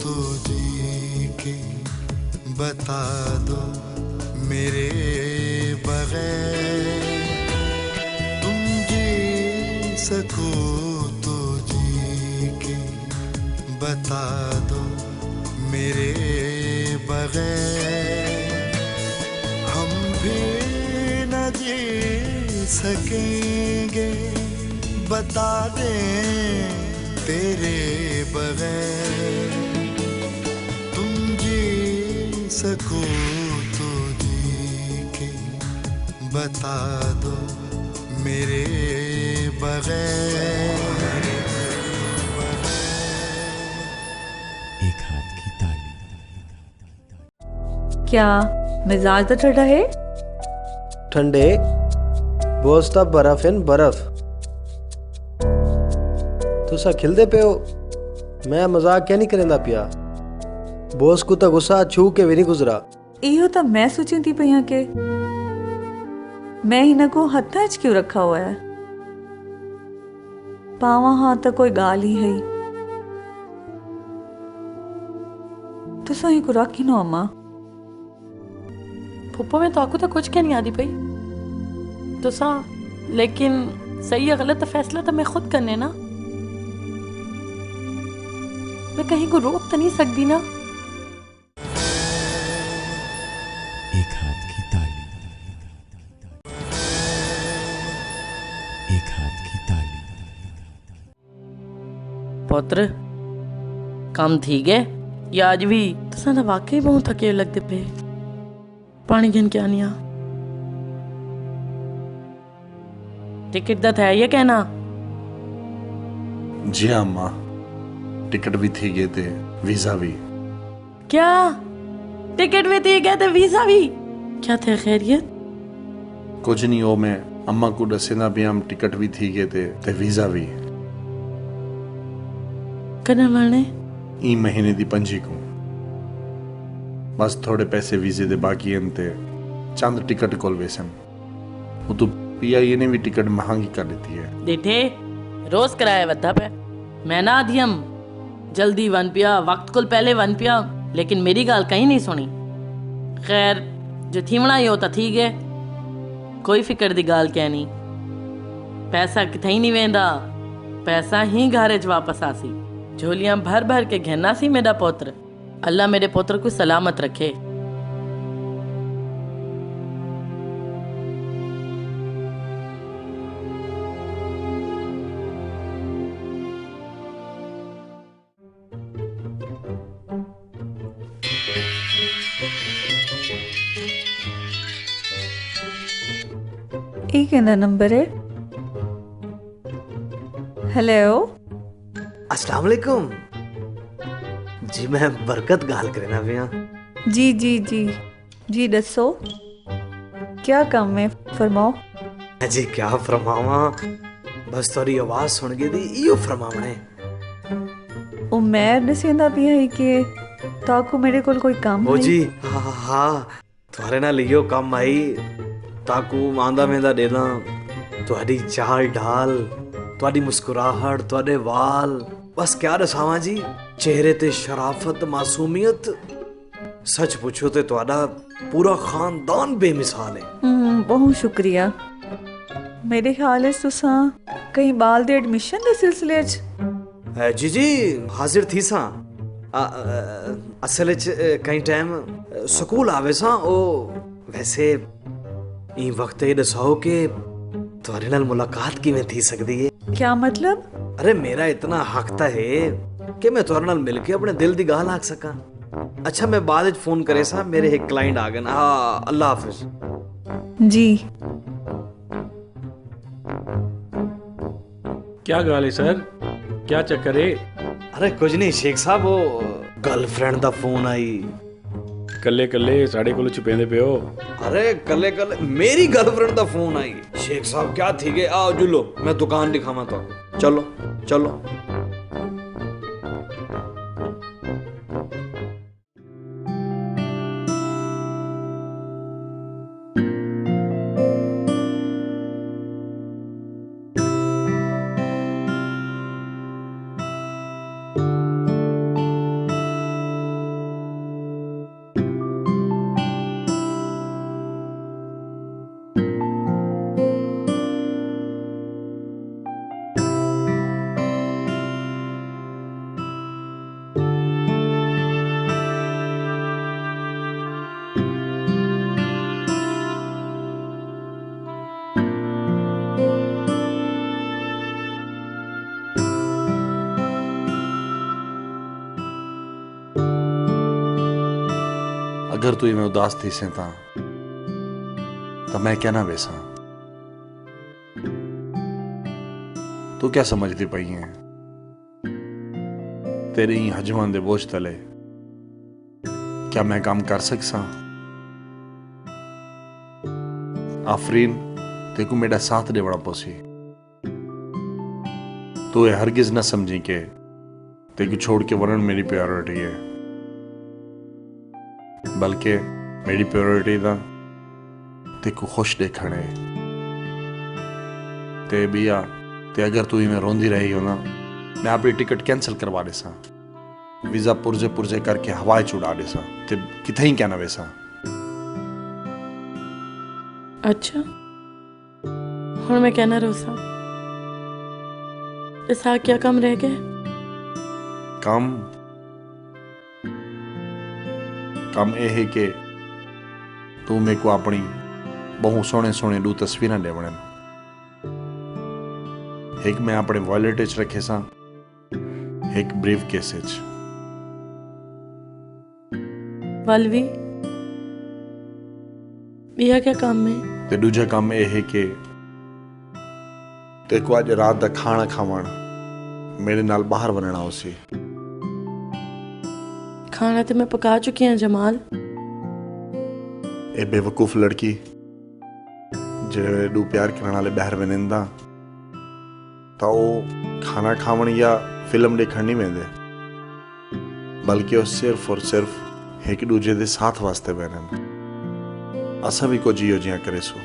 तो जी के बता दो मेरे बगैर, तुम जी सको तो जी के बता दो मेरे बगैर, हम भी न जी सकेंगे बता दें तेरे बगैर, तुम जी सको तो जी के बता दो मेरे बगैर। एक हाथ की ताली। क्या मिजाज तो ठंडा है? ठंडे बोस ता बर्फ है बर्फ। तुसा खिलदे पे हो, मैं मजाक क्या नहीं करेंदा पिया। बोस को तो गुस्सा छू के भी नहीं गुजरा। इहो तो मैं सोची थी पई के मैं हिन को हथा च क्यों रखा हुआ है। पावा हाँ तो कोई गाल ही है। तुसा ही को रखी नो अम्मा। फुप्पो में तो तो कुछ क्या नहीं आती पई तुसा, लेकिन सही या गलत फैसला तो मैं खुद करने ना। मैं कहीं को रोक तो नहीं सकती ना। एक हाथ की ताली। एक हाथ की ताली। पुत्र काम थी गए या आज भी तुसा तो वाकई बहुत थके लगते पे। पानी गिन के आनिया टिकट दा था ये कहना। जी हाँ अम्मा, टिकट भी थी गए थे, वीजा भी। क्या टिकट भी थी गए थे, वीजा भी? क्या थे खैरियत? कुछ नहीं हो, मैं अम्मा को दसेना भी हम टिकट भी थी गए थे ते वीजा भी। कने वाले ई महीने दी 5 को बस थोड़े पैसे वीजे दे बाकी हैं ते चंद टिकट कोल वेसन। वो तो पीआईए ने भी टिकट महंगी कर देती है। देखे रोज कराया वद्दा पे मैं ना आधियम जल्दी वन पिया, वक्त को पहले वन पिया, लेकिन मेरी गाल कहीं नहीं सुनी। खैर जो थीवना ही होता थी गए, कोई फिक्र दी गाल क्या नहीं। पैसा किथे ही नहीं वेंदा, पैसा ही घरे च वापस आसी। झोलियां भर भर के घेना सी मेरा पुत्र। अल्लाह मेरे पुत्र को सलामत रखे। ये कहना नंबर है। हेलो अस्सलाम वालेकुम जी, मैं बरकत गाल करना पिया। जी जी जी जी दसो क्या काम है, फरमाओ। जी क्या फरमावा, बस थोड़ी आवाज सुन के दी इयो फरमावना है। ओ मैं दसेंदा पिया है कि ताको मेरे कोल कोई काम ओ है। जी हाँ तुम्हारे नाल इयो काम आई, ताकू मांदा मेंदा देना। तुम्हारी चाल ढाल, तुम्हारी मुस्कुराहट, तुम्हारे वाल, बस क्या दसावा जी, चेहरे ते शराफत, मासूमियत। सच पूछो ते तुम्हारा पूरा खानदान बेमिसाल है। बहुत शुक्रिया। मेरे ख्याल है तुसा कहीं बाल दे एडमिशन दे सिलसिले च। जी जी हाजिर थी सा। असल च कई टाइम स्कूल आवे सा। ओ वैसे ई वक्त ये दसाओ कि तुम्हारे नाल मुलाकात किवें थी सकदी है। क्या मतलब? अरे मेरा इतना हक ता है कि मैं तुम्हारे नाल मिलके अपने दिल दी गाल आख सका। अच्छा मैं बाद विच फोन करे सा, मेरे एक क्लाइंट आ गए। हाँ अल्लाह हाफिज जी। क्या गाल है सर, क्या चक्कर है? अरे कुछ नहीं शेख साहब, वो गर्लफ्रेंड दा फोन आई। कल्ले कल्ले साढ़े कोल छुपेंदे पे हो। अरे कल्ले कल्ले मेरी गर्लफ्रेंड दा फोन आई। शेख साहब क्या थी गए, आओ जुलो मैं दुकान दिखावा तो। चलो चलो। अगर तू इवें उदास थी से ता मैं कहना वेसा तू क्या समझती पई है तेरे ही हजमान दे बोझ तले क्या मैं काम कर सकसा? आफरीन तेको मेरा साथ देवड़ा पोसी तू ये हरगिज न समझी के तेको छोड़ के वरण मेरी प्रायोरिटी है, बल्कि मेरी प्रायोरिटी दा तेको खुश देखना है। ते बिया ते अगर तू इवें रोंदी रही हो ना, मैं अपनी टिकट कैंसिल करवा देसा, वीजा पुरजे पुरजे करके हवाई चुड़ा देसा, ते किथे ही कहना वैसा। अच्छा हुण मैं कहना रोसा इसा क्या कम रह गए? कम ये है कि तू मेरे को अपनी बहु सोने सोने दो तस्वीर देवण, एक मैं अपने वॉलेट च रखे सा, एक ब्रीफ केस च। वालवी यह क्या काम है? ते दूजा काम ये है कि ते को आज रात दा खाना खावण मेरे नाल बाहर बनना उसी। खाना तो मैं पका चुकी हूं जमाल। ए बेवकूफ लड़की जेड़े दू प्यार करने वाले बाहर वनिंदा तो खाना खावण या फिल्म देखण नहीं वेंदे, बल्कि वो सिर्फ और सिर्फ एक दूजे दे साथ वास्ते बहन। असा भी कुछ जियो जिया करे सो,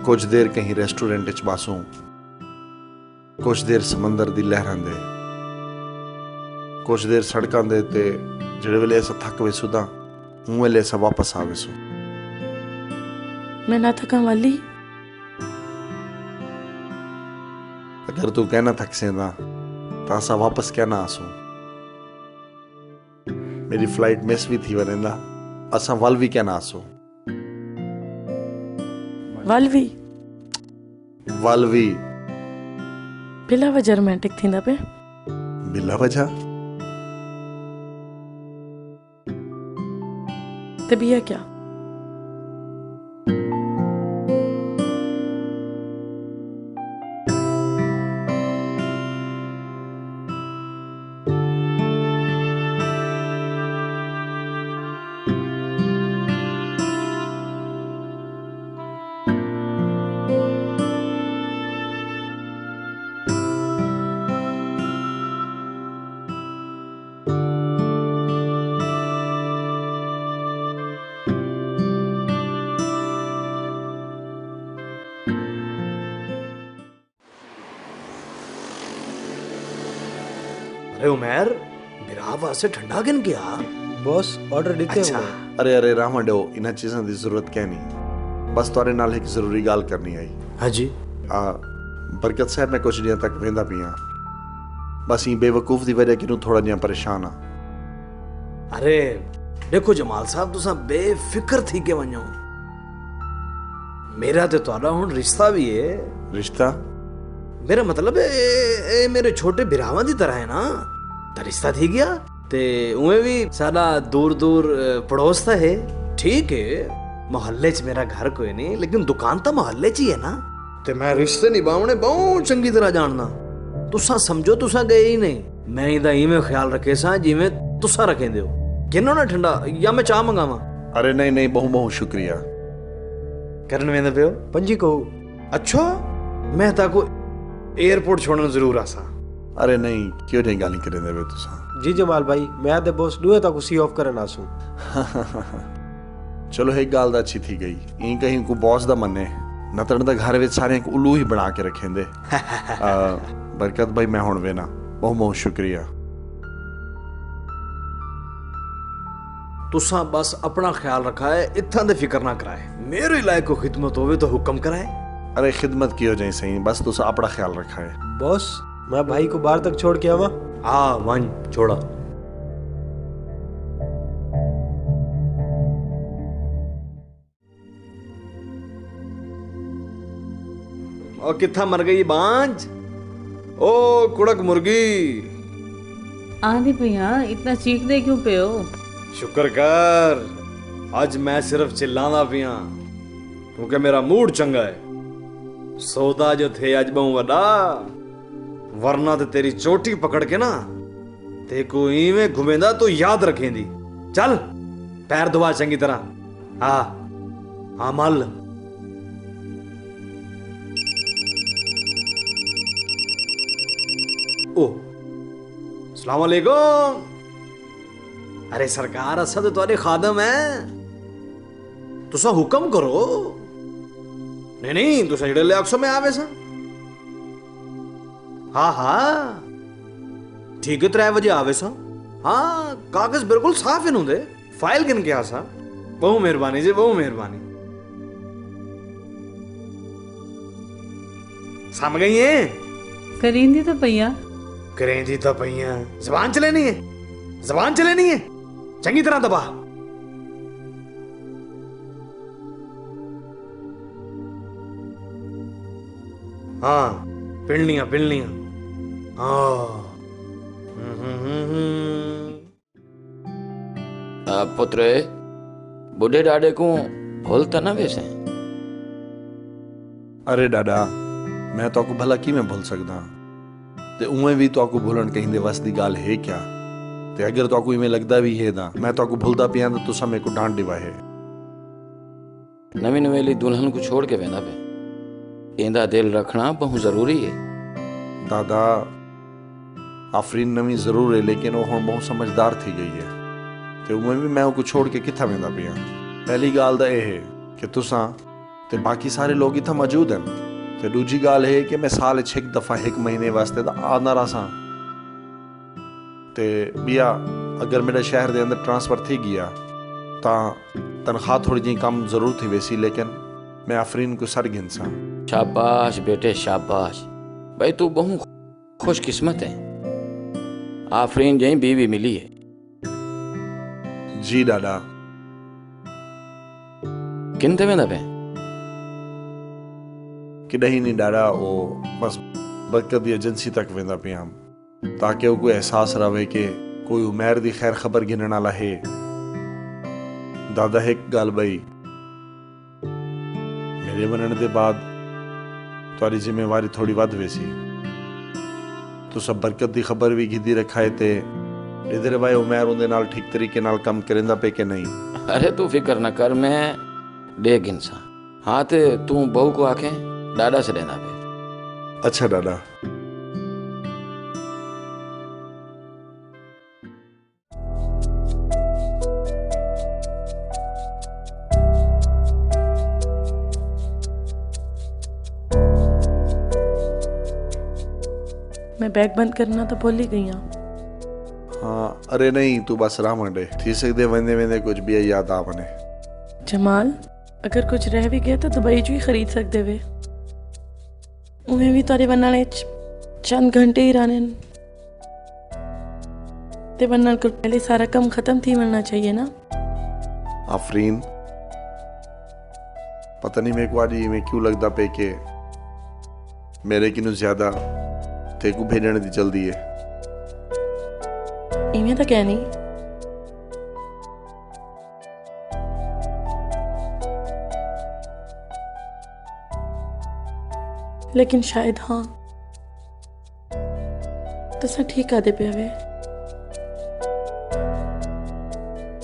कुछ देर कहीं रेस्टोरेंट च बासूं, कुछ देर समंदर दी लहरां दे, कुछ देर सड़कां दे ते जेड़े वेले ऐसा थक वेसू दा उं वेले ऐसा वापस आवेसू। मैं ना थका वाली। अगर तू कहना थक सेंदा तो असा वापस क्या ना आसू। मेरी फ्लाइट मिस भी थी वनेंदा असा वालवी क्या ना आसू। वालवी वालवी बिला वजह रोमांटिक थींदा पे। बिला वजह तबिया क्या? अरे उमर बिरावा से ठंडा गिन गया बॉस ऑर्डर देते अच्छा। हुए। अरे अरे रामा डो इन्हां चीज़ां दी जरूरत क्या नहीं, बस तुहाडे नाल एक जरूरी गाल करनी आई। हाँ जी बरकत साहब मैं कुछ दिनों तक वेंदा पिया, बस ये बेवकूफ दी वजह किनू थोड़ा जिहा परेशान आ। अरे देखो जमाल साहब तुसा बेफिक्र थी के वञो, मेरा ते तुहाडा हुण रिश्ता भी है। रिश्ता मेरा मतलब ए मेरे छोटे बिरावां दी तरह है ना, तो रिश्ता थी गया ते उमें भी साडा दूर दूर पड़ोस था है। ठीक है मोहल्ले च मेरा घर कोई नहीं, लेकिन दुकान तो मोहल्ले च ही है ना, ते मैं रिश्ते निभावने बहुत चंगी तरह जानना। तुसा समझो तुसा गए ही नहीं, मैं इदा इवें ख्याल रखे सा जिवें तुसा रखेंदे हो। गिनो ना ठंडा या मैं चाह मंगावा? अरे नहीं नहीं बहुत बहुत शुक्रिया। करन वेंदे पियो पंजी को अच्छा मैं ताको एयरपोर्ट छोड़न जरूर आसा। अरे नहीं क्यों नहीं गाली करे देवे तुसा। जी जमाल भाई मैं आदे बॉस दुए तक सी ऑफ करन आसू। चलो एक गाल दा अच्छी थी गई, ई कहीं को बॉस दा मने नतन दा घर विच सारे को उल्लू ही बना के रखेंदे। बरकत भाई मैं हुण वेना बहुत बहुत शुक्रिया। तुसा बस अपना ख्याल रखा है, इत्थां दे फिक्र ना कराए। मेरे लायक को खिदमत होवे तो हुक्म कराए। अरे खिदमत की हो जाए सही, बस तुसा अपना ख्याल रखा है। बॉस मैं भाई को बाहर तक छोड़ के आवा। हाँ वन छोड़ा। और किथा मर गई बांझ? ओ कुड़क मुर्गी आंधी पिया इतना चीख दे क्यों पे हो? शुक्र कर आज मैं सिर्फ चिल्लाना पिया क्योंकि मेरा मूड चंगा है। सौदा जो थे अज बहु वड्डा, वरना तो तेरी चोटी पकड़ के ना ते को इवें घुमेंदा तो याद रखेंदी। चल पैर धुआ चंगी तरह। हाँ हाँ मल। ओ अस्सलाम वालेकुम। अरे सरकार असा तो तुहाडे खादम है, तुसा हुक्म करो। नहीं नहीं तुसा जेड़े ले आखसो मैं आवे सा। हाँ हाँ ठीक है 3 बजे आवे सा। हाँ कागज बिल्कुल साफ इन होंदे, फाइल गिन के आसा। बहु मेहरबानी जी, बहु मेहरबानी। सम गई है? करींदी तो पईया। करेंदी तो पईया। जबान चलेनी है, जबान चलेनी है, चंगी तरह दबा। हाँ पिलनिया पिलनिया। हाँ पुत्र बुढ़े डाडे को भूलता ना वैसे। अरे डाडा मैं तो आपको भला की मैं भूल सकदा ते उवें भी तो आपको भूलन कहीं दे वस दी गाल है क्या। ते अगर तो आपको इवें लगदा भी है ना मैं तो आपको भूलदा पिया तो तुसा मेरे को डांट दिवा है। नवी नवेली दुल्हन को छोड़ के वेंदा पे इंदा दिल रखना बहुत जरूरी है। दादा आफरीन नवी जरूर है लेकिन वो हुण बहुत समझदार थी गई है ते उवें भी मैं उनको छोड़ के किथा वेंदा पिया। पहली गाल दा ये है कि तुसा ते बाकी सारे लोग इत्थे मौजूद हैं ते दूजी गाल है कि मैं साल 6 दफा 1 महीने वास्ते दा आना रहा ते बिया अगर मेरे शहर दे अंदर ट्रांसफर थी गया ता तनख्वाह थोड़ी जी कम जरूर थी वैसी लेकिन मैं आफरीन को सर गिनसा। शाबाश बेटे शाबाश, भाई तू बहुत खुशकिस्मत है, आफरीन जही बीवी मिली है। जी डाडा। किनते वेंदा पे? किडही नहीं डाडा, वो बस बरकत दी एजेंसी तक वेंदा पे हम ताकि वो कोई एहसास रहे कि कोई उमेर दी खैर खबर गिनने वाला है। दादा एक गाल भाई मेरे बनने के बाद तुम्हारी जिम्मेवारी थोड़ी वध वैसी तो सब बरकत दी खबर भी गिदी रखा है ते इधर भाई उमेर उनके नाल ठीक तरीके नाल काम करेंदा पे के नहीं। अरे तू फिक्र न कर, मैं डेग इंसान। हाँ ते तू बहू को आखे डाडा से लेना पे। अच्छा डाडा। मैं बैग बंद करना तो भूल ही गई हूँ। हाँ अरे नहीं तू बस रहा मंडे थी सकते वेंदे वेंदे कुछ भी याद आ बने। जमाल अगर कुछ रह भी गया तो दुबई जो ही खरीद सकते वे, उन्हें भी तारे बनाने चंद घंटे ही रहने ते बनने को पहले सारा काम खत्म थी बनना चाहिए ना। आफरीन पता नहीं मेरे को आज में क्यों लगता पे के मेरे किनु ज्यादा ते को भेजने दी जल्दी है। इवें तो क्या नहीं, लेकिन शायद हाँ तुसा ठीक आदे पे वे।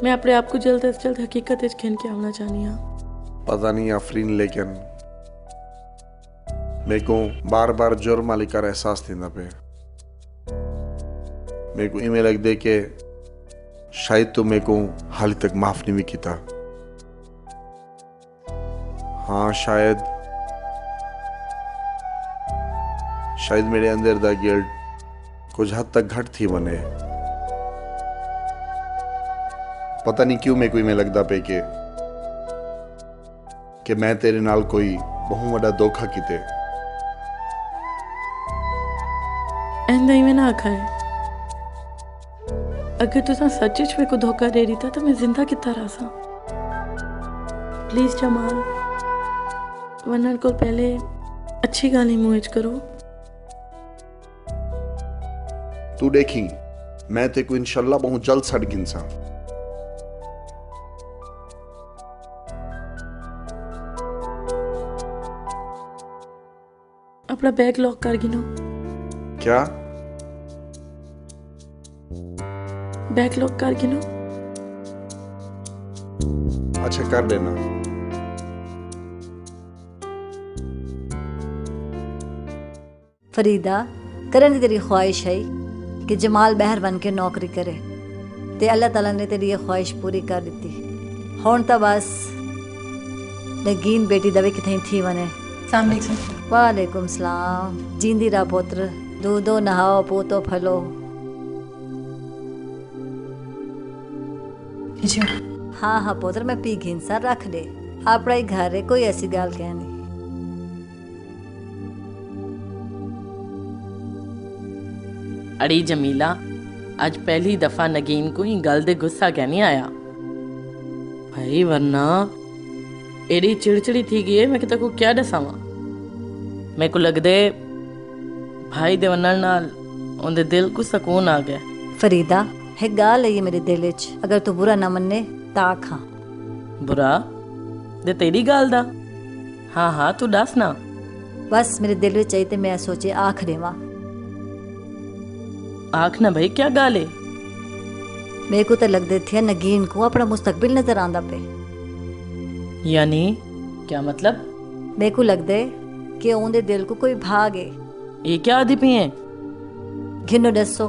मैं अपने आप को जल्द से जल्द हकीकत इच खेन के आना चाहनी हाँ। पता नहीं आफरीन लेकिन मेरे को बार बार जुर्म वाली का एहसास थींदा पे। मेरे को इमें लग दे के शायद तो मेरे को हाल तक माफ नहीं भी किया। हाँ शायद मेरे अंदर दा गिल्ट कुछ हद तक घट थी बने। पता नहीं क्यों मेरे को इमें लगदा पे कि मैं तेरे नाल कोई बहुत बड़ा धोखा किते। ऐंदा ही में ना आखा है, अगर तुसा सच्चिच में को धोखा दे रही था तो मैं जिंदा कितना रहा सा। प्लीज जमाल वरना को पहले अच्छी गाली मुझ करो। तू देखी मैं ते को इंशाल्लाह बहुत जल्द छड़ गिनसा अपना बैग लॉक कर गिनो। क्या? बैग लॉक कर गिनो। अच्छा कर देना। फरीदा, करन दी तेरी ख्वाहिश है कि जमाल बहर बन के नौकरी करे, ते अल्लाह ताला ने तेरी ये ख्वाहिश पूरी कर दी। हुण तो बस नगीन बेटी दवे किथे थी वने। वालेकुम सलाम। जींदी रहा पुत्र, दूधो नहाओ पोतो फलो। हाँ हाँ पुत्र, मैं पी घिनसा रख दे, अपना ही घर है, कोई ऐसी गाल कहनी। अड़ी जमीला, आज पहली दफा नगीन को ही गल दे गुस्सा क्या नहीं आया भाई, वरना एडी चिड़चिड़ी थी गई है। मैं किता को क्या दसावा। मेरे को लग दे भाई दे वनन नाल उनदे दिल को सुकून आ गया। फरीदा, है गाल है ये मेरे दिल च, अगर तू बुरा ना मन्ने ता खा। बुरा दे तेरी गाल दा? हाँ हाँ तू दस ना। बस मेरे दिल में चाहिए, मैं सोचे आख देवा। आख ना भाई, क्या गाल है? मेरे को तो लगते थे नगीन को अपना मुस्तकबिल नजर आंदा पे। यानी क्या मतलब? मेरे को लगता है कि उनके दिल को कोई भाग है। ये क्या आदि पी है? घिनो दसो।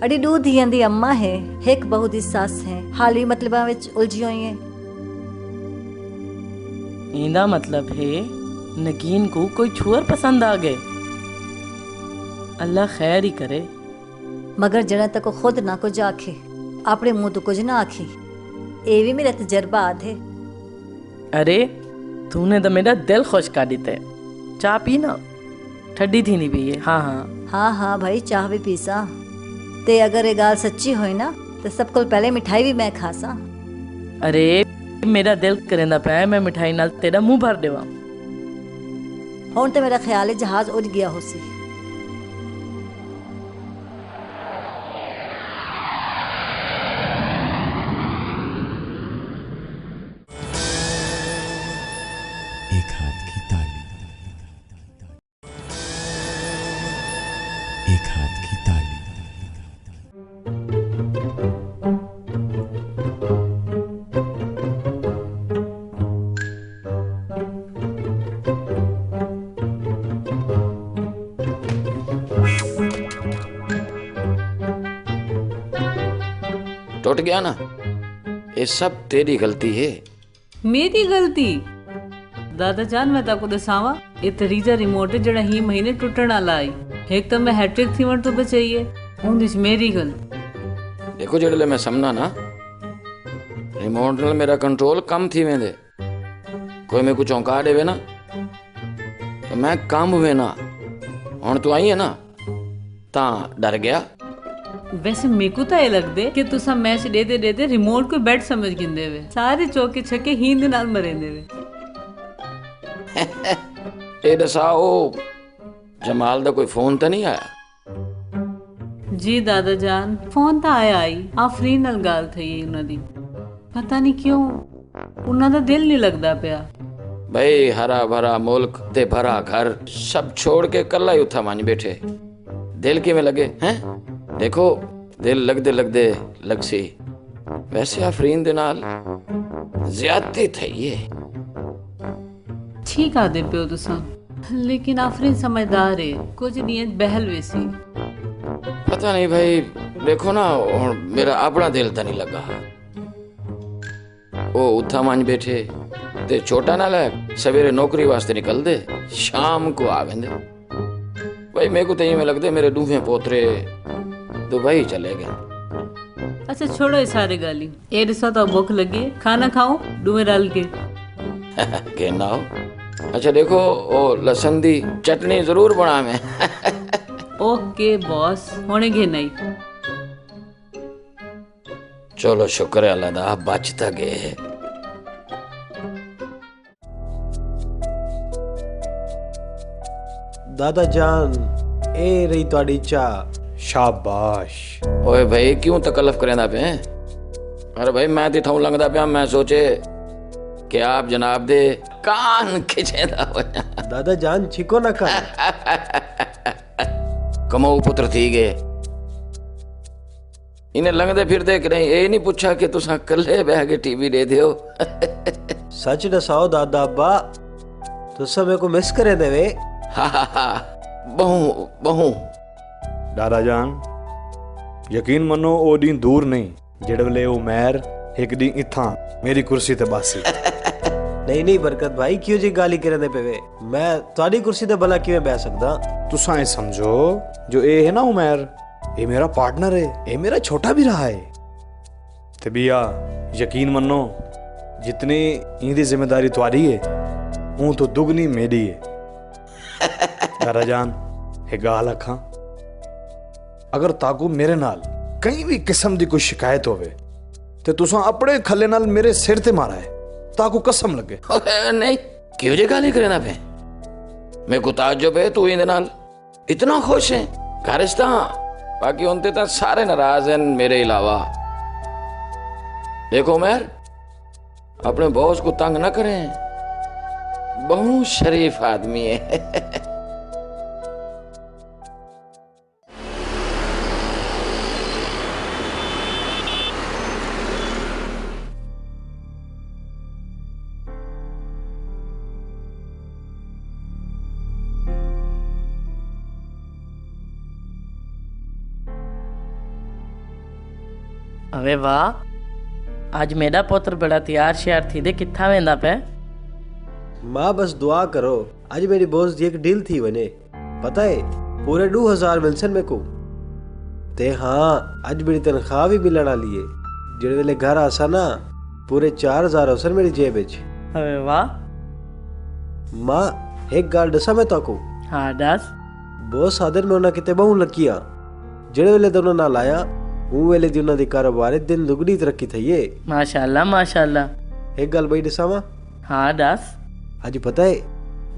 अड़ी दू धियां दी अम्मा है, एक बहू दी सस है, हाल ही मतलबा विच उलझी हुई है। इंदा मतलब है नगीन को कोई छुअर पसंद आ गए। अल्लाह खैर ही करे। मगर जड़ा तक खुद ना कुछ आखे, अपने मुंह तो कुछ ना आखी। ये भी मेरा तजर्बात है। अरे तूने तो मेरा दिल खुश कर दिता है। चाह पी ना, ठंडी थी नहीं पी है। हाँ हाँ हाँ हाँ भाई, चाह भी पीसा। ते अगर ये गाल सच्ची होई ना तो सबको पहले मिठाई भी मैं खासा। अरे मेरा दिल करेंदा पे मैं मिठाई नाल तेरा मुंह भर देवा। हुण तो मेरा ख्याल है जहाज उड़ गया होसी। एक हाथ की ताली, एक हाथ की ताली। टूट गया ना, ये सब तेरी गलती है। मेरी गलती? दादा जान मैं ताको दसावा, ये तरीजा रिमोट है जड़ा ही महीने टुटण वाला आई। एक तो मैं हैट्रिक थीवन तो बचाइए, उन मेरी गलती। देखो जड़े मैं समझा ना, रिमोट नाल मेरा कंट्रोल कम थी वेंदे। कोई मेरे को चौंका देवे ना तो मैं काम वे ना। हुण तू आई है ना ता डर गया। वैसे मेरे को तो ये लगदे कि तुसा मैच देते देते रिमोट को बैट समझ गिंदे वे, सारे चौके छक्के हींद नाल मरेंदे वे। ए दसाओ जमाल दा कोई फोन तो नहीं आया? जी दादा जान, फोन तो आया आई, आफरीन नाल गाल थई उन्हां दी। पता नहीं क्यों उन्हां दा दिल नहीं लगदा पिया। भाई हरा भरा मुल्क ते भरा घर सब छोड़ के कल्ला ही उठा मान बैठे, दिल किवें लगे हैं? देखो दिल लगदे लगदे लगसी। वैसे आफरीन दे नाल ज्यादती थई है। ठीक आदे पियो तुसा, लेकिन आफरीन समझदार है, कुछ नहीं बहल वैसी। पता नहीं भाई, देखो ना हुण मेरा अपना दिल तो नहीं लगा। वो उठा मान बैठे ते छोटा ना लग सवेरे नौकरी वास्ते निकल दे, शाम को आ वेंदे। भाई मेरे को तो ये लगदे मेरे दूहे पोतरे दुबई चले गए। अच्छा छोड़ो ये सारे गाली। ये रिश्ता तो भूख लगी है, खाना खाओ डूबे डाल के। कहना हो? अच्छा देखो वो लसन दी चटनी जरूर बना मैं। ओके बॉस, होने घे नहीं। चलो शुक्र है अल्लाह दा बच तो गए। दादा जान, ए रही तुहाडी चाह। शाबाश। ओए भाई क्यों तकल्लफ करेंदा पे? अरे भाई मैं तो इथों लंघदा पिया, मैं सोचे कि आप जनाब दे कान खिचेंदा वञा। दादा जान छिको ना कर। कमाऊ पुत्र थी गए इन्हें लंघदे फिरदे कि नहीं ये नहीं पूछा कि तुसा कल्ले बह के टीवी दे दियो। सच दसाओ दादा अब्बा, तुसा मेरे को मिस करे देवे। बहू बहू दादा जान यकीन मनो ओ दी दूर नहीं जेड़े वेले ओ मैर एक दी इथा मेरी कुर्सी ते बासी। नहीं नहीं बरकत भाई क्यों जी गाली करे दे पेवे, मैं तुहाडी कुर्सी ते भला किवें बैठ सकदा। तुसा ये समझो जो ए है ना उमर ये मेरा पार्टनर है, ये मेरा छोटा भी रहा है। ते बिया यकीन मनो जितनी इंदी जिम्मेदारी तुम्हारी है ऊं तो दुगनी मेरी है। दादा जान एक गाल अखा अगर ताकू मेरे नाल कहीं भी किस्म दी कोई शिकायत होवे ते तुसा अपने खले नाल मेरे सिर ते मारा है ताकू कसम लगे। नहीं क्यों जी गाली करे ना पे मैं को ताज्जुब है तू इंदे नाल इतना खुश है घरिस्ता बाकी उनते तो सारे नाराज हैं मेरे अलावा। देखो मैर अपने बॉस को तंग ना करें, बहुत शरीफ आदमी है। अवे वाह आज मेरा पुत्र बड़ा तैयार श्यार थी दे किथा वेंदा पे। माँ बस दुआ करो आज मेरी बॉस दी एक डील थी वने, पता है पूरे 2000 मिलसन में को ते। हाँ आज मेरी तनख्वाह भी मिलने वाली है, जेड़े वेले घर आसा ना पूरे 4000 होसन मेरी जेब विच। अवे वाह माँ एक गाल दसा मैं ताको। हाँ दस। बॉस आदर में उन्हें किते बहु लकिया जेड़े वेले दोनों नाल आया वो वेले दी उन्हां दी कारोबार दिन दुगनी तरक्की थई है। माशाल्लाह माशाल्लाह। एक गल बई दसावा। हाँ दस। आज पता है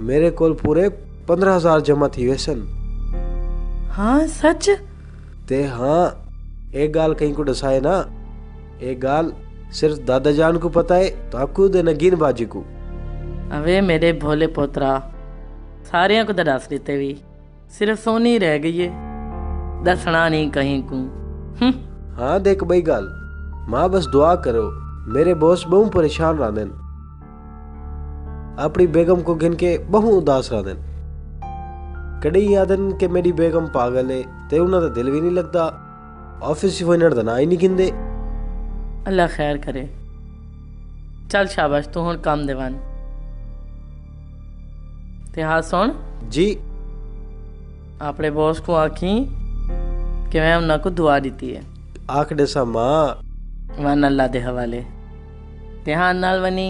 मेरे कोल पूरे 15000 जमा थी वैसन। हाँ सच ते हाँ एक गाल कहीं को दसाए ना, एक गाल सिर्फ दादा जान को पता है तो आपको दे नगीन बाजी को। अवे मेरे भोले पोतरा सारिया को दस देते भी सिर्फ सोनी रह गई है दसना नहीं कहीं को। हाँ देख बई गाल माँ बस दुआ करो मेरे बॉस बहु परेशान रह देन, अपनी बेगम को गिन के बहु उदास रह देन। कड़ी यादन के मेरी बेगम पागल है ते उन्हें तो दिल भी नहीं लगता, ऑफिस ही ना ना ही नहीं गिनदे। अल्लाह खैर करे। चल शाबाश तू हुण काम देवान ते। हाँ सुन जी अपने बॉस को आखी कि मैं उन्हें को दुआ दी है। आख दसा माँ वन अल्लाह दे हवाले ध्यान नाल वनी।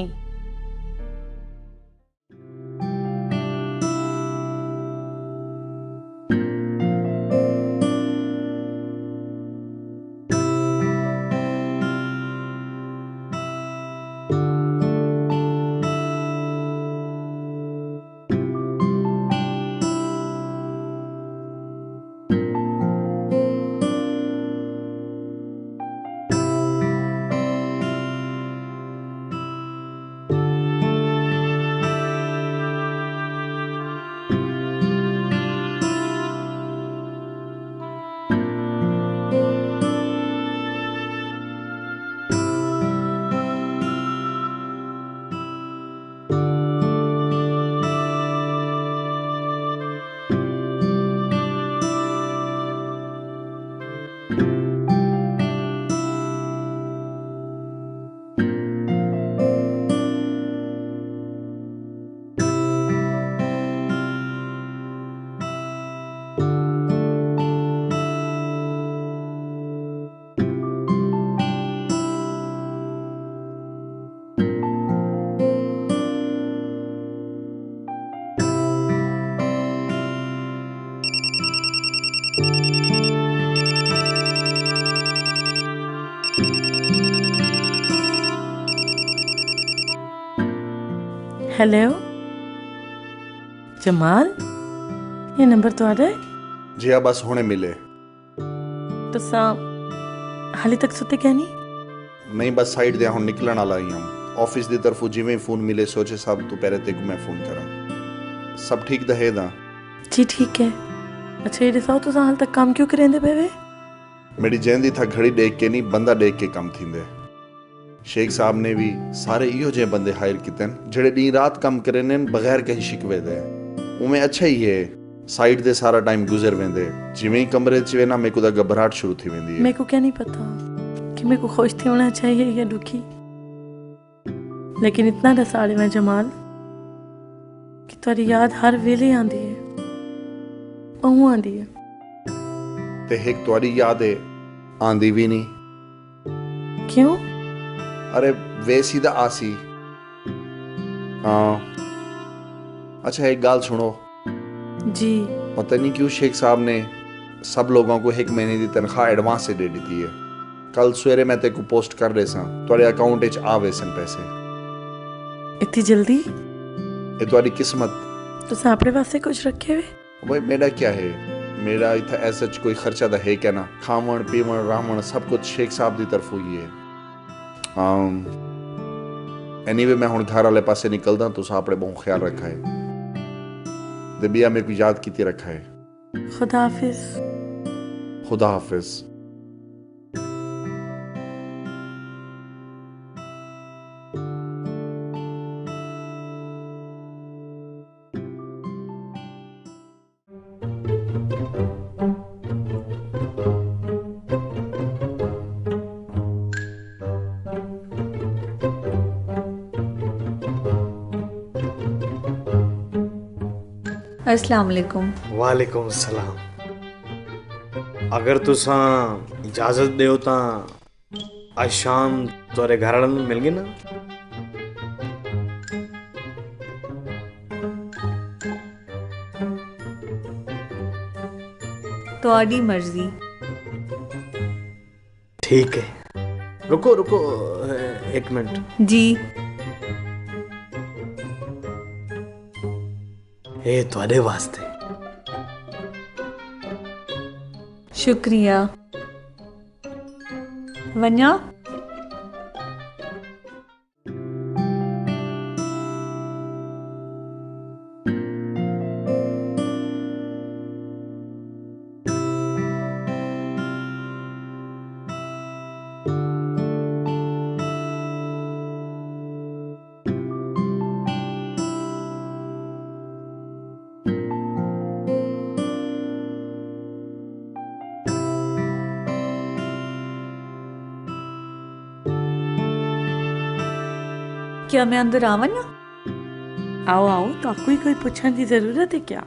हेलो जमाल ये नंबर तुम्हारा है? जी हाँ बस होने मिले। तो हाले तक सुते क्या नहीं? नहीं बस साइड दे हुण निकलण वाला ही हम। ऑफिस की तरफों जिवें फोन मिले सोचे साहब तू पहले तेको मैं फोन करा। सब ठीक दहे दा? जी ठीक है। अच्छा ये दसाओ तुस हाल तक काम क्यों करेंदे पे वे? मेरी जैंदी था घड़ी देख के नहीं बंदा देख के कम थींदे। शेख साहब ने भी सारे इहो जे बंदे हायर किते जेड़े दी रात कम करे ने बगैर कहीं शिकवे दे। उमें अच्छा ही है साइड दे सारा टाइम गुजर वेंदे। जिवें ही कमरे च वे ना मेरे को दा घबराहट शुरू थी वेंदी है। मेरे को क्या नहीं पता कि मेरे को खुश थी होना चाहिए या दुखी, लेकिन इतना दसाड़े में जमाल कि तुम्हारी याद हर वेले आंदी है, ओह आंदी है। ते एक तुम्हारी याद है आंदी भी नहीं। क्यों? अरे वे सीधा आसी। हाँ अच्छा एक गाल सुनो जी। पता नहीं क्यों शेख साहब ने सब लोगों को 1 महीने की तनख्वाह एडवांस से दे दी है। कल सवेरे मैं तेको पोस्ट कर दे सा तुम्हारे अकाउंट विच आवे सन पैसे। इतनी जल्दी? ये तुम्हारी किस्मत। तुस अपने वास्ते कुछ रखे हुए? भाई मेरा क्या है, मेरा इतना ऐसा कोई खर्चा तो है क्या ना। खावन पीवन रावण सब कुछ शेख साहब की तरफ हुई है। एनीवे मैं हुण घर वाले पासे निकलदा तुस अपने बहुत ख्याल रखा है। दबिया मेरे को याद कीती रखा है। खुदा हाफिज। खुदा हाफिज। अस्सलाम वालेकुम। वालेकुम सलाम। अगर तुसा इजाजत दो तो आज शाम तुरे घर वालों मिल गए ना। तुहाडी मर्जी। ठीक है। रुको रुको 1 मिनट। जी। ए तुहाडे वास्ते। शुक्रिया। वन्या क्या मैं अंदर आवन ना? आओ आओ, तो आपको ही कोई पूछने की जरूरत है क्या?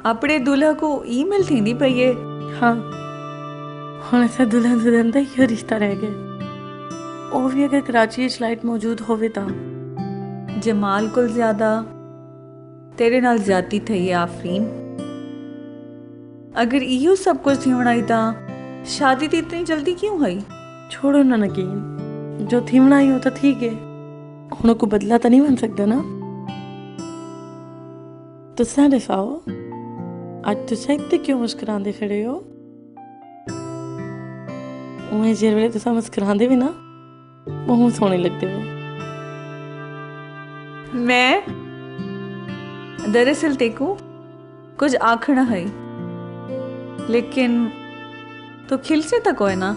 अपने दूल्हा को ईमेल थींदी पई है। हाँ हुण ऐसा दुल्हन दुल्हन का ही रिश्ता रह गया। और भी अगर कराची में फ्लाइट मौजूद होवे ता जमाल को ज्यादा तेरे नाल ज्यादती थई है आफरीन। अगर इहो सब कुछ थी होना था शादी तो इतनी जल्दी क्यों हुई? छोड़ो ना नकीन, जो थीमना ही होता ठीक है, हुण को बदला तो नहीं बन सकता ना। तुसा दिखाओ आज तुसा इतने क्यों मुस्कुरांदे खड़े हो? उमें जिस वेले तुसा मुस्कुरांदे भी ना बहुत सोहने लगते हो। मैं दरअसल तेको कुछ आखना है, लेकिन तो खिल से तक है ना।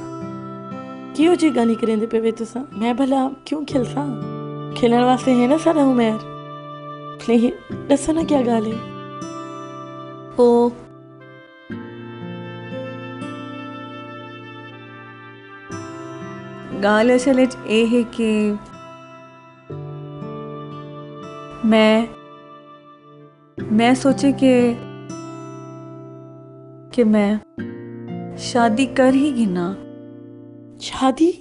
क्यों जी गाली करेंदे पे वे तुसा? मैं भला क्यों खिलसा? खिलने वास्ते है ना सारा उमेर। लेकिन दसो ना क्या गाल है? ओ गाल असल ये है कि मैं सोचे कि मैं शादी कर ही गिना। शादी?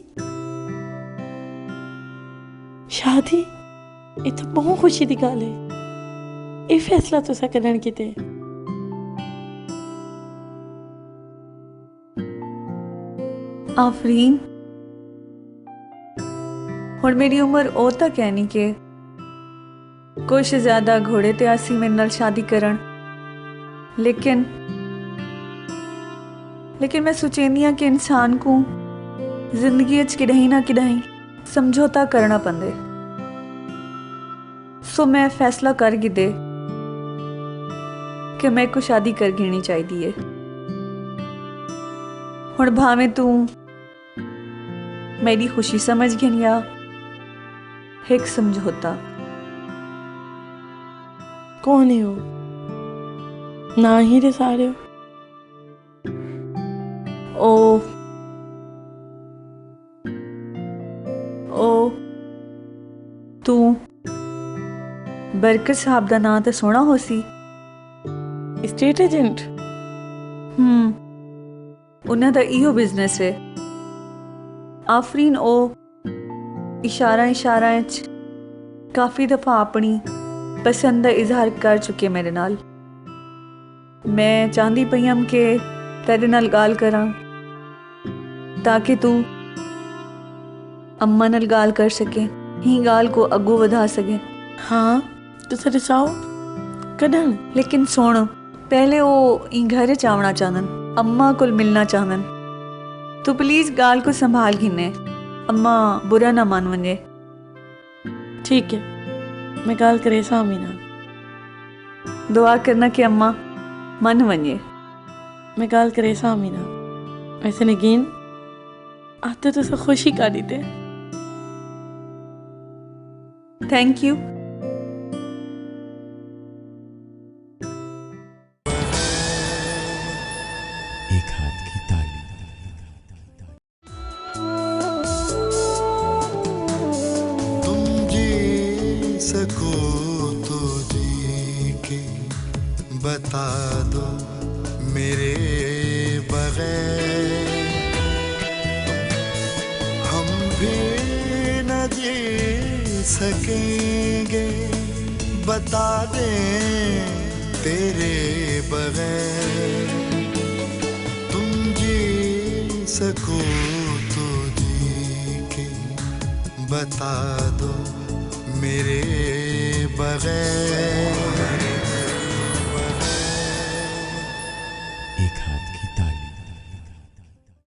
शादी ये तो बहुत खुशी की गल है। ये फैसला तुसा करन किते? आफरीन हुण मेरी उम्र ओ तक है नहीं कि कुछ ज्यादा घोड़े ते आसी मेरे नाल शादी करन, लेकिन लेकिन मैं सोचेंदी हाँ कि इंसान को जिंदगी किडही ना किडही समझौता करना पंदे। सो मैं फैसला कर गिदे कि मैं को शादी कर घेनी चाहिए है। हुण भावे तू मेरी खुशी समझ घेन या एक समझौता। कौन है वो? ना ही रे सारे ओ तू बरकत साहब दा नां तो सोना हो सी। State agent. उन्हें दा इहो बिजनेस है। आफरीन ओ इशारा इशारा काफी दफा अपनी पसंद दा इजहार कर चुके मेरे नाल। मैं चाहती पई हम कि तेरे नाल गाल करा ताकि तू अम्मा नाल गाल कर सके, ही गाल को अगू वधा सके। हाँ तो सर चाहो कदन, लेकिन सुन पहले वो घर चावना चाहन, अम्मा को मिलना चाहन। तू प्लीज गाल को संभाल घिने, अम्मा बुरा ना मान वने। ठीक है, मैं गाल करे सामी ना। दुआ करना कि अम्मा मन वने। मैं गाल करे सामी ना। ऐसे नगीन आते तो सब खुशी का दी थे। Thank you. एक हाथ की ताली। तुम जी सको तो जी के बता दो मेरे बगैर हम भी न जी सकेंगे, बता दे तेरे बगैर। तुम जी सको तो जी के बता दो मेरे बगैर।